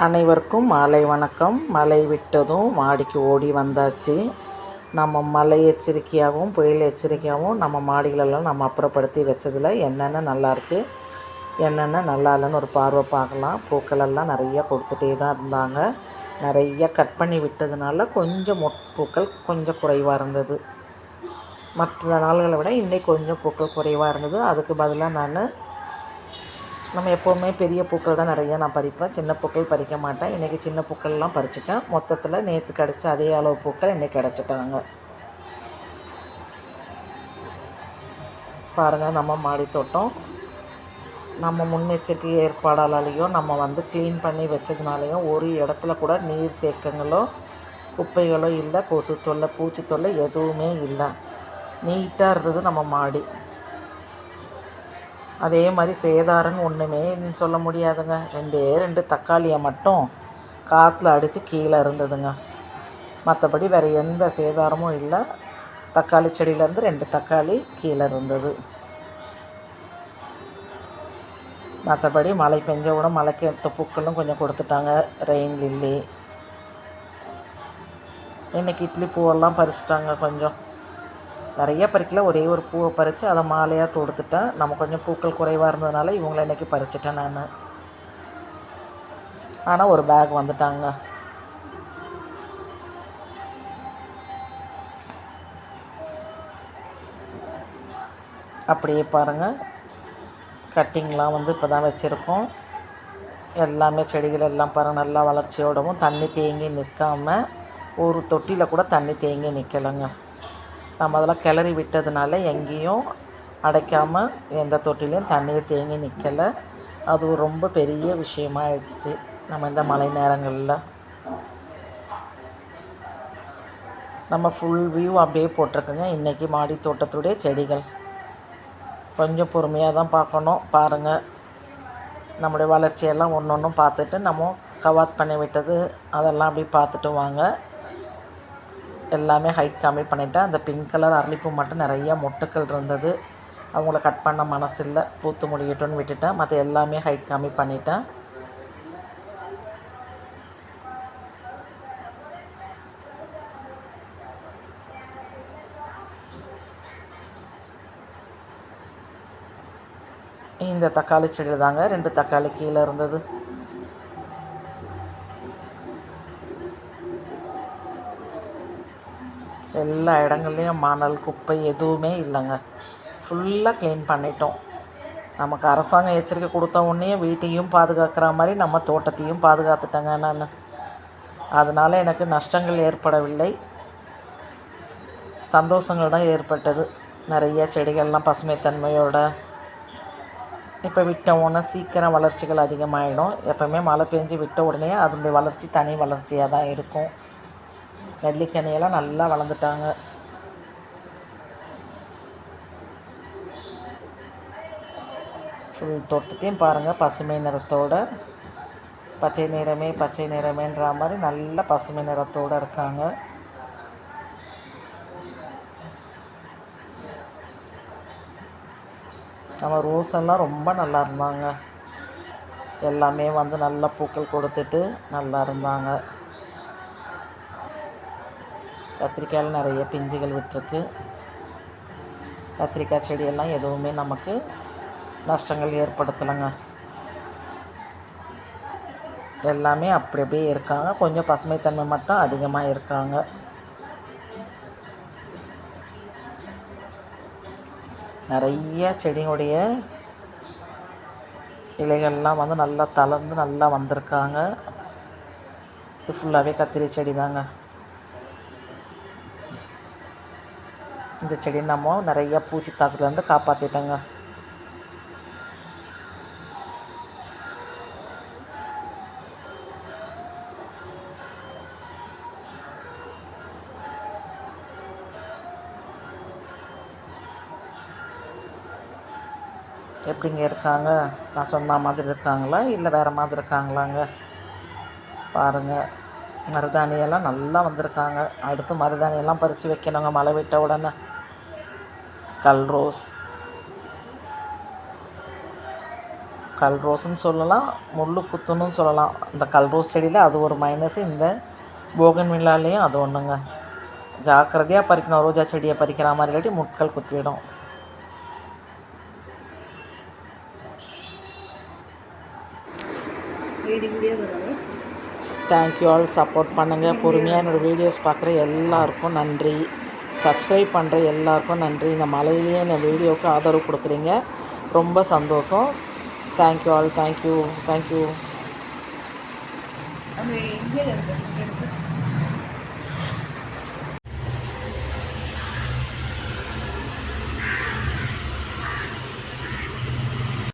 அனைவருக்கும் மாலை வணக்கம். மழை விட்டதும் மாடிக்கு ஓடி வந்தாச்சு. நம்ம மழை எச்சரிக்கையாகவும் புயல் எச்சரிக்கையாகவும் நம்ம மாடிகளெல்லாம் நம்ம அப்புறப்படுத்தி வச்சதில் என்னென்ன நல்லாயிருக்கு, என்னென்ன நல்லா இல்லைன்னு ஒரு பார்வை பார்க்கலாம். பூக்களெல்லாம் நிறையா கொடுத்துட்டே தான் இருந்தாங்க. நிறைய கட் பண்ணி விட்டதுனால கொஞ்சம் பூக்கள் கொஞ்சம் குறைவாக இருந்தது. மற்ற நாள்களை விட இன்றைக்கி கொஞ்சம் பூக்கள் குறைவாக இருந்தது. அதுக்கு பதிலாக நம்ம எப்போவுமே பெரிய பூக்கள் தான் நிறையா நான் பறிப்பேன், சின்ன பூக்கள் பறிக்க மாட்டேன். இன்றைக்கி சின்ன பூக்கள்லாம் பறிச்சிட்டேன். மொத்தத்தில் நேற்று கிடச்ச அதே அளவு பூக்கள் இன்றைக்கி கிடச்சிட்டாங்க. பாருங்கள், நம்ம மாடி தோட்டம் நம்ம முன்னெச்சரிக்கை ஏற்பாடாலேயும் நம்ம க்ளீன் பண்ணி வச்சதுனாலையும் ஒரு இடத்துல கூட நீர் தேக்கங்களோ குப்பைகளோ இல்லை, கொசு தொல்லை பூச்சி தொல்லை எதுவுமே இல்லை. நீட்டாக இருந்தது நம்ம மாடி. அதே மாதிரி சேதாரம்னு ஒன்றுமே சொல்ல முடியாதுங்க. 2 தக்காளியை மட்டும் காற்றுல அடித்து கீழே இருந்ததுங்க. மற்றபடி வேறு எந்த சேதாரமும் இல்லை. தக்காளி செடியிலேருந்து 2 தக்காளி கீழே இருந்தது. மற்றபடி மழை பெஞ்ச கூட மழைக்கு எடுத்த பூக்களும் கொஞ்சம் கொடுத்துட்டாங்க. ரெயின் லில்லி, இன்றைக்கி இட்லி பூவெல்லாம் பறிச்சிட்டாங்க. கொஞ்சம் நிறைய பறிக்கல, ஒரே ஒரு பூவை பறித்து அதை மாலையாக தொடுத்துட்டேன். நம்ம கொஞ்சம் பூக்கள் குறைவாக இருந்ததுனால இவங்களை இன்றைக்கி பறிச்சிட்டேன் நான். ஆனால் ஒரு பேக் வந்துட்டாங்க. அப்படியே பாருங்கள், கட்டிங்லாம் இப்போ தான் வச்சுருக்கோம். எல்லாமே செடிகள் எல்லாம் பாருங்கள் நல்லா வளர்ச்சியோடவும் தண்ணி தேங்கி நிற்காமல் ஒரு தொட்டியில் கூட தண்ணி தேங்கி நிற்கலைங்க. நம்ம அதெல்லாம் கிளறி விட்டதுனால எங்கேயும் அடைக்காமல் எந்த தொட்டிலையும் தண்ணீர் தேங்கி நிற்கலை. அது ரொம்ப பெரிய விஷயமாகிடுச்சு நம்ம இந்த மழை நேரங்களில். நம்ம ஃபுல் வியூ அப்படியே போட்டிருக்குங்க இன்றைக்கி மாடி தோட்டத்துடைய செடிகள். கொஞ்சம் பொறுமையாக தான் பார்க்கணும். பாருங்கள், நம்முடைய வளர்ச்சியெல்லாம் ஒன்று ஒன்றும் பார்த்துட்டு நம்ம கவர் பண்ணி விட்டது அதெல்லாம் அப்படி பார்த்துட்டு வாங்க. எல்லாமே ஹைட் கம்மி பண்ணிவிட்டேன். அந்த பிங்க் கலர் அரளிப்பூ மட்டும் நிறையா மொட்டுக்கள் இருந்தது. அவங்கள கட் பண்ண மனசு இல்லை, பூத்து முடியட்டும்னு விட்டுட்டேன். மற்ற எல்லாமே ஹைட் கம்மி பண்ணிட்டேன். இந்த தக்காளி செடி தாங்க 2 தக்காளி கீழே இருந்தது. எல்லா இடங்கள்லையும் மணல் குப்பை எதுவுமே இல்லைங்க. ஃபுல்லாக க்ளீன் பண்ணிட்டோம். நமக்கு அரசாங்கம் எச்சரிக்கை கொடுத்த உடனே வீட்டையும் பாதுகாக்கிற மாதிரி நம்ம தோட்டத்தையும் பாதுகாத்துட்டேங்க நான். அதனால் எனக்கு நஷ்டங்கள் ஏற்படவில்லை, சந்தோஷங்கள் தான் ஏற்பட்டது. நிறைய செடிகள்லாம் பசுமைத்தன்மையோட இப்போ விட்ட உடனே சீக்கிரம் வளர்ச்சிகள் அதிகமாகிடும். எப்போவுமே மழை பெஞ்சு விட்ட உடனே அதனுடைய வளர்ச்சி தனி வளர்ச்சியாக தான் இருக்கும். நெல்லிக்கனியெல்லாம் நல்லா வளர்ந்துட்டாங்க. ஃபுல் தோட்டத்தையும் பாருங்கள் பசுமை நிறத்தோட, பச்சை நிறமே பச்சை நிறமேன்ற மாதிரி நல்ல பசுமை நிறத்தோடு இருக்காங்க. நம்ம ரோஸெல்லாம் ரொம்ப நல்லா இருந்தாங்க. எல்லாமே நல்ல பூக்கள் கொடுத்துட்டு நல்லா இருந்தாங்க. கத்திரிக்காயில் நிறைய பிஞ்சுகள் விட்டுருக்கு. கத்திரிக்காய் செடியெல்லாம் எதுவுமே நமக்கு நஷ்டங்கள் ஏற்படுத்தலைங்க. எல்லாமே அப்படி அப்படியே இருக்காங்க. கொஞ்சம் பசுமைத்தன்மை மட்டும் அதிகமாக இருக்காங்க. நிறைய செடியுடைய இலைகள்லாம் நல்லா தளர்ந்து நல்லா வந்திருக்காங்க. இது ஃபுல்லாகவே கத்திரி செடி தாங்க. இந்த செடி நம்ம நிறையா பூச்சி தாக்கத்துலேருந்து காப்பாற்றிட்டோங்க. எப்படிங்க இருக்காங்க? நான் சொன்ன மாதிரி இருக்காங்களா இல்லை வேறு மாதிரி இருக்காங்களாங்க? பாருங்கள், மருதாணியெல்லாம் நல்லா வந்திருக்காங்க. அடுத்து மருதாணியெல்லாம் பறித்து வைக்கணுங்க மழை விட்ட உடனே. கல் கல் ரோஸ்ன்னு சொல்லலாம், முள் குத்துன்னு சொல்லலாம். இந்த கல் ரோஸ் செடியில் அது ஒரு மைனஸ், இந்த போகன்வில்லாலேயும் அது ஒன்றுங்க. ஜாக்கிரதையாக பறிக்கணும், ரோஜா செடியை பறிக்கிற மாதிரி இல்லாட்டி முட்கள் குத்திடும். தேங்க்யூ ஆல், சப்போர்ட் பண்ணுங்கள். பொறுமையாக என்னோடய வீடியோஸ் பார்க்குற எல்லாருக்கும் நன்றி. சப்ஸ்கிரைப் பண்ணுற எல்லாருக்கும் நன்றி. இந்த மழையிலேயே இந்த வீடியோவுக்கு ஆதரவு கொடுக்குறீங்க, ரொம்ப சந்தோஷம். Thank you all, thank you.